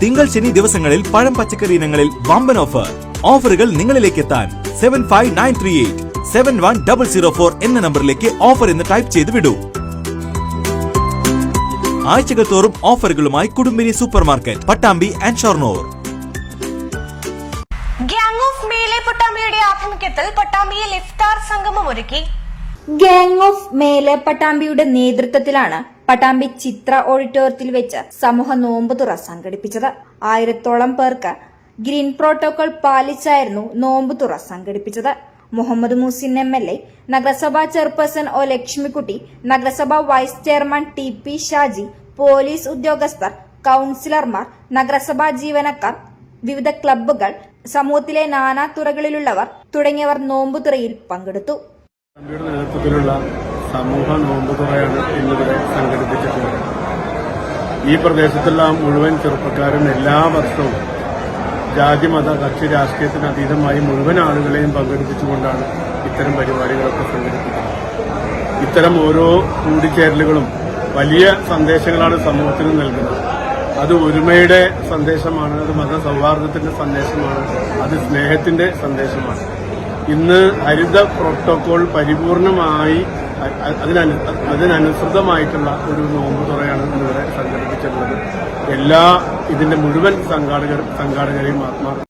തിങ്കൾ ശനി ദിവസങ്ങളിൽ പഴം പച്ചക്കറി ഇനങ്ങളിൽ വമ്പൻ ഓഫർ. ഓഫറുകൾ നിങ്ങളിലേക്ക് എത്താൻ 7593871004 എന്ന നമ്പറിലേക്ക് ഓഫർ എന്ന് ടൈപ്പ് ചെയ്ത് വിടൂ. ആഴ്ചകൾ തോറും ഓഫറുകളുമായി Kudumbini supermarket, Pattambi and Shoranur. Gang of മേലെ പട്ടാമ്പിയുടെ ആഭിമുഖ്യത്തിൽ പട്ടാമ്പിയിൽ ഇഫ്താർ സംഗമം ഒരുക്കി. ഗ്യാങ് ഓഫ് മേലെ പട്ടാമ്പിയുടെ നേതൃത്വത്തിലാണ് പട്ടാമ്പി ചിത്ര ഓഡിറ്റോറിയത്തിൽ വെച്ച് സമൂഹ നോമ്പുതുറ സംഘടിപ്പിച്ചത്. 1000-ഓളം പേർക്ക് ഗ്രീൻ പ്രോട്ടോകോൾ പാലിച്ചായിരുന്നു നോമ്പുതുറ സംഘടിപ്പിച്ചത്. മുഹമ്മദ് മുഹസിൻ MLA, നഗരസഭാ ചെയർപേഴ്സൺ ഒ ലക്ഷ്മിക്കുട്ടി, നഗരസഭാ vice chairman TP Shaji, police ഉദ്യോഗസ്ഥർ, കൌൺസിലർമാർ, നഗരസഭാ ജീവനക്കാർ, വിവിധ ക്ലബ്ബുകൾ, സമൂഹത്തിലെ നാനാ തുറകളിലുള്ളവർ തുടങ്ങിയവർ നോമ്പുതുറയിൽ പങ്കെടുത്തു. നേതൃത്വത്തിലുള്ള സമൂഹ നോമ്പുതുറയാണ് ഇന്നിവിടെ സംഘടിപ്പിച്ചിട്ടുള്ളത്. ഈ പ്രദേശത്തുള്ള മുഴുവൻ ചെറുപ്പക്കാരും എല്ലാ വർഷവും ജാതി മത കക്ഷി രാഷ്ട്രീയത്തിന് അതീതമായി മുഴുവൻ ആളുകളെയും പങ്കെടുപ്പിച്ചുകൊണ്ടാണ് ഇത്തരം പരിപാടികളൊക്കെ സംഘടിപ്പിക്കുന്നത്. ഇത്തരം ഓരോ കൂടിച്ചേരലുകളും വലിയ സന്ദേശങ്ങളാണ് സമൂഹത്തിന് നൽകുന്നത്. അത് ഒരുമയുടെ സന്ദേശമാണ്, അത് മതസൗഹാർദ്ദത്തിന്റെ സന്ദേശമാണ്, അത് സ്നേഹത്തിന്റെ സന്ദേശമാണ്. ഇന്ന് ഹരിത പ്രോട്ടോകോൾ പരിപൂർണമായി അതിനനുസൃതമായിട്ടുള്ള ഒരു നോമ്പുതുറയാണ് ഇന്നിവിടെ സംഘടിപ്പിച്ചിട്ടുള്ളത്. ഇതിന്റെ മുഴുവൻ സംഘാടകരെയും ആത്മാർത്ഥ